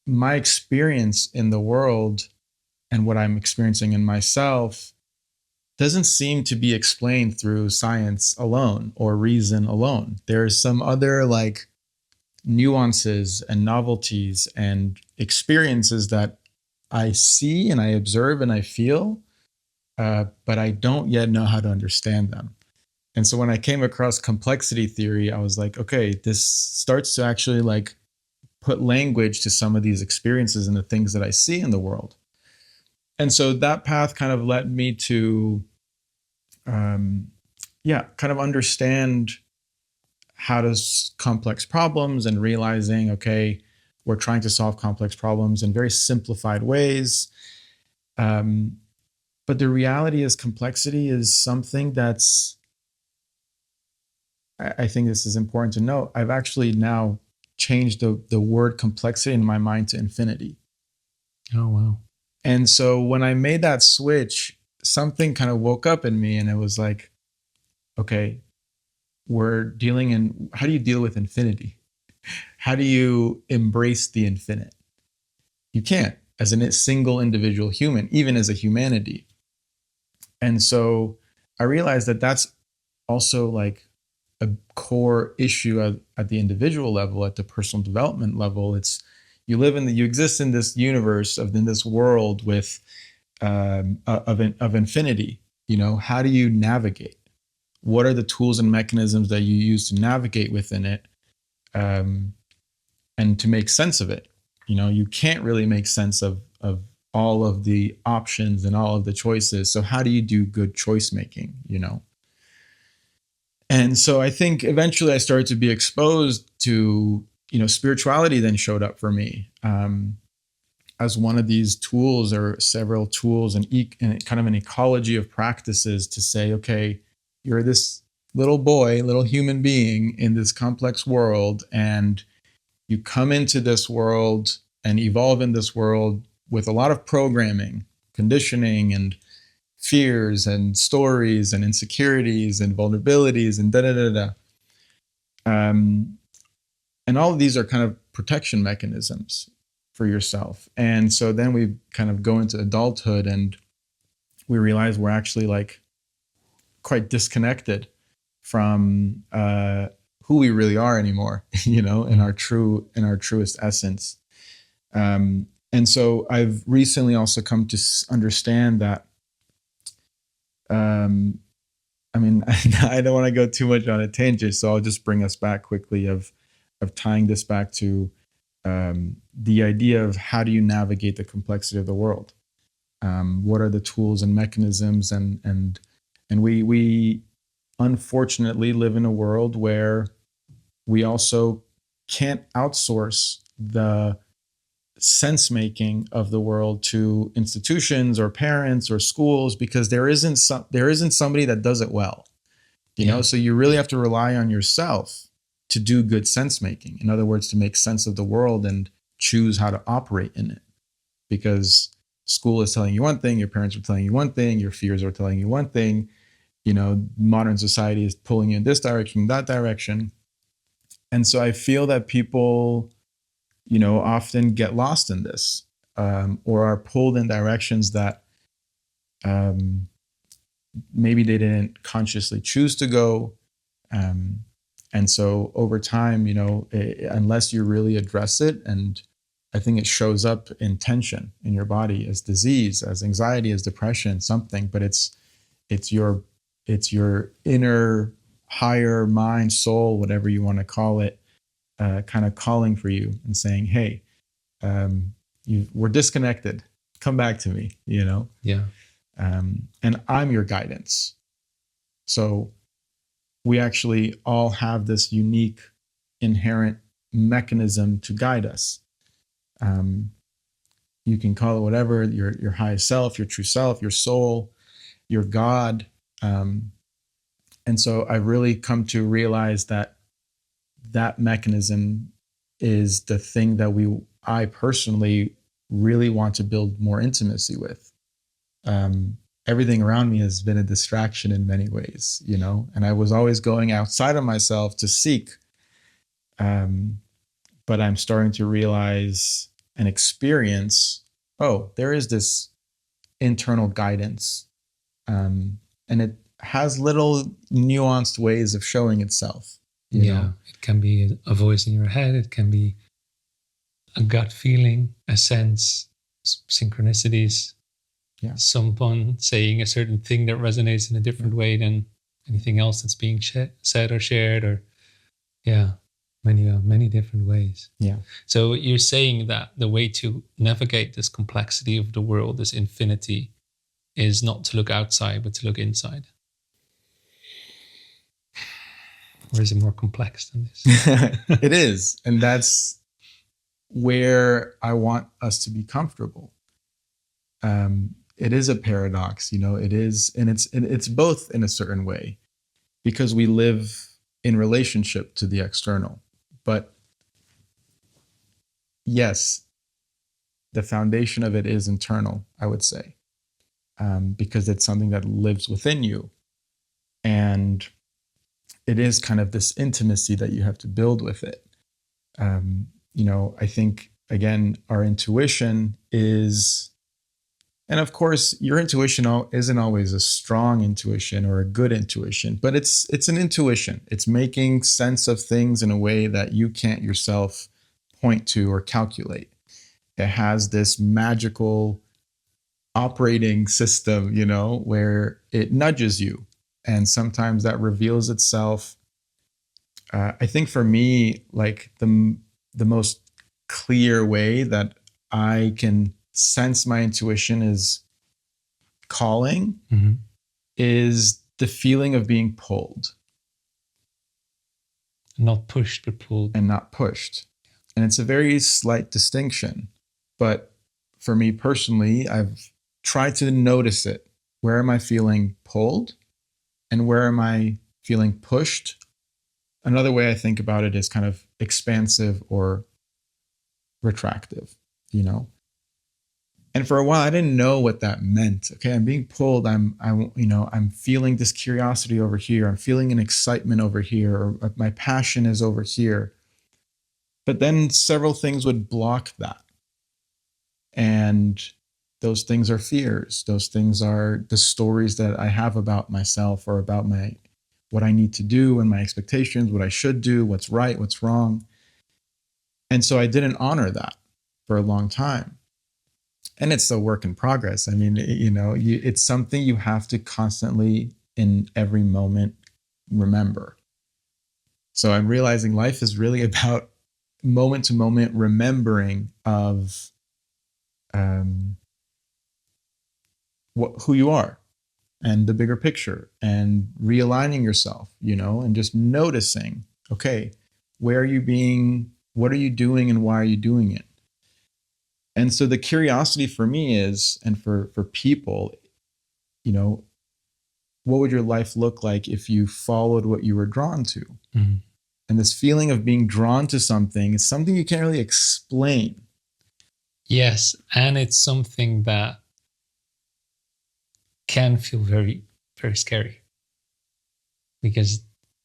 my experience in the world and what I'm experiencing in myself doesn't seem to be explained through science alone or reason alone. There's some other like nuances and novelties and experiences that I see and I observe and I feel, but I don't yet know how to understand them. And so when I came across complexity theory, I was like, okay, this starts to actually like put language to some of these experiences and the things that I see in the world. And so that path kind of led me to, kind of understand how to complex problems and realizing, okay, we're trying to solve complex problems in very simplified ways. But the reality is complexity is something that's, I think this is important to note. I've actually now changed the word complexity in my mind to infinity. Oh, wow. And so when I made that switch, something kind of woke up in me and it was like, okay, we're dealing in, how do you deal with infinity? How do you embrace the infinite? You can't as a single individual human, even as a humanity. And so I realized that that's also like a core issue at the individual level, at the personal development level. It's you exist in this universe in this world with of infinity. You know, how do you navigate? What are the tools and mechanisms that you use to navigate within it, and to make sense of it? You know, you can't really make sense of all of the options and all of the choices. So how do you do good choice making? You know. And so I think eventually I started to be exposed to, spirituality then showed up for me as one of these tools or several tools and kind of an ecology of practices to say, okay, you're this little boy, little human being in this complex world, and you come into this world and evolve in this world with a lot of programming, conditioning, and fears and stories and insecurities and vulnerabilities and da da da da. And all of these are kind of protection mechanisms for yourself. And so then we kind of go into adulthood and we realize we're actually like quite disconnected from who we really are anymore, in our truest essence. And so I've recently also come to understand that, I mean, I don't want to go too much on a tangent, so I'll just bring us back quickly of tying this back to the idea of how do you navigate the complexity of the world? What are the tools and mechanisms? And we unfortunately live in a world where we also can't outsource the sense making of the world to institutions or parents or schools, because there isn't somebody that does it well, so you really have to rely on yourself to do good sense making. In other words, to make sense of the world and choose how to operate in it, because school is telling you one thing, your parents are telling you one thing, your fears are telling you one thing, modern society is pulling you in this direction, that direction. And so I feel that people often get lost in this, or are pulled in directions that maybe they didn't consciously choose to go. And so over time, unless you really address it, and I think it shows up in tension in your body as disease, as anxiety, as depression, something, but it's your inner higher mind, soul, whatever you want to call it, kind of calling for you and saying, hey, we're disconnected. Come back to me, Yeah. And I'm your guidance. So we actually all have this unique inherent mechanism to guide us. You can call it whatever, your highest self, your true self, your soul, your God. And so I've really come to realize that mechanism is the thing that I personally really want to build more intimacy with. Everything around me has been a distraction in many ways, and I was always going outside of myself to seek. But I'm starting to realize and experience, oh, there is this internal guidance. And it has little nuanced ways of showing itself. You know? It can be a voice in your head. It can be a gut feeling, a sense, synchronicities. Yeah. Someone saying a certain thing that resonates in a different way than anything else that's being said or shared, or many different ways. Yeah. So you're saying that the way to navigate this complexity of the world, this infinity, is not to look outside, but to look inside. Or is it more complex than this? It is. And that's where I want us to be comfortable. It is a paradox, you know, it is, and it's both in a certain way, because we live in relationship to the external. But yes, the foundation of it is internal, I would say, because it's something that lives within you. And it is kind of this intimacy that you have to build with it. You know, I think, again, our intuition is, and of course, your intuition isn't always a strong intuition or a good intuition, but it's an intuition. It's making sense of things in a way that you can't yourself point to or calculate. It has this magical operating system, you know, where it nudges you. And sometimes that reveals itself. I think for me, like the most clear way that I can sense my intuition is calling, is the feeling of being pulled. Not pushed, but pulled. And not pushed. And it's a very slight distinction. But for me personally, I've tried to notice it. Where am I feeling pulled? And where am I feeling pushed? Another way I think about it is kind of expansive or retractive, you know? And for a while, I didn't know what that meant. Okay, I'm being pulled. I'm feeling this curiosity over here. I'm feeling an excitement over here, or my passion is over here. But then several things would block that. And those things are fears. Those things are the stories that I have about myself, or about what I need to do and my expectations, what I should do, what's right, what's wrong. And so I didn't honor that for a long time. And it's a work in progress. I mean, you know, it's something you have to constantly, in every moment, remember. So I'm realizing life is really about moment to moment remembering of who you are and the bigger picture, and realigning yourself, you know, and just noticing, okay, where are you being, what are you doing, and why are you doing it? And so the curiosity for me is, and for people, you know, what would your life look like if you followed what you were drawn to? Mm-hmm. And this feeling of being drawn to something is something you can't really explain. Yes, and it's something that can feel very, very scary, because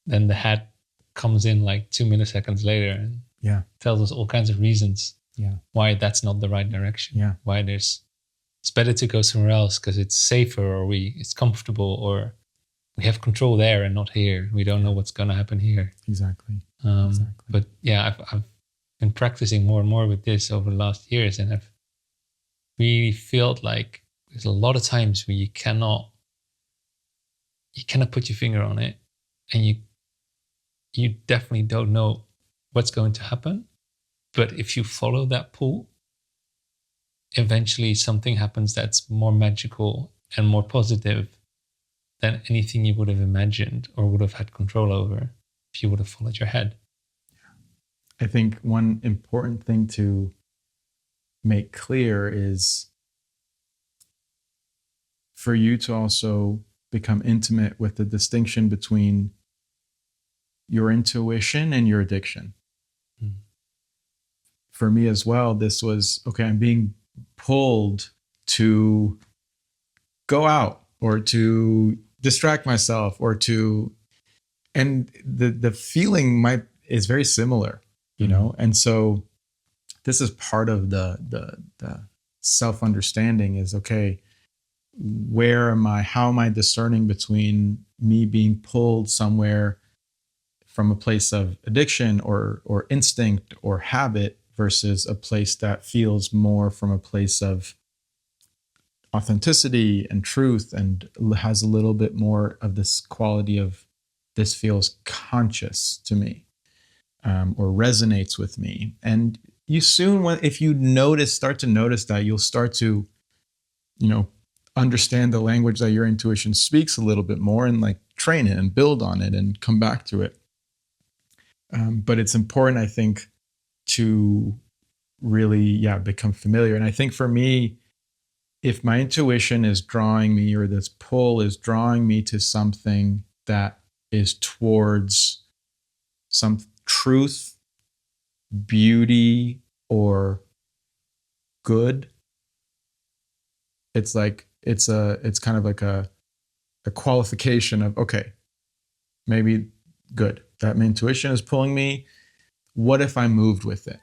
then the head comes in like 2 milliseconds later and tells us all kinds of reasons why that's not the right direction. Why it's better to go somewhere else because it's safer, or it's comfortable, or we have control there and not here. We don't know what's going to happen here. Exactly. But yeah, I've been practicing more and more with this over the last years, and I've really felt like there's a lot of times where you cannot put your finger on it, and you definitely don't know what's going to happen. But if you follow that pull, eventually something happens that's more magical and more positive than anything you would have imagined or would have had control over if you would have followed your head. I think one important thing to make clear is for you to also become intimate with the distinction between your intuition and your addiction. For me as well, this was, okay, I'm being pulled to go out or to distract myself or to, and the feeling is very similar, you know? And so this is part of the self-understanding is, okay, where am I, how am I discerning between me being pulled somewhere from a place of addiction or instinct or habit versus a place that feels more from a place of authenticity and truth and has a little bit more of this quality of this feels conscious to me, or resonates with me. And you soon, if you start to notice that, you'll start to, understand the language that your intuition speaks a little bit more and like train it and build on it and come back to it. But it's important, I think, to really, become familiar. And I think for me, if my intuition is drawing me, or this pull is drawing me to something that is towards some truth, beauty, or good, it's kind of like a qualification of, okay, maybe good. That my intuition is pulling me. What if I moved with it?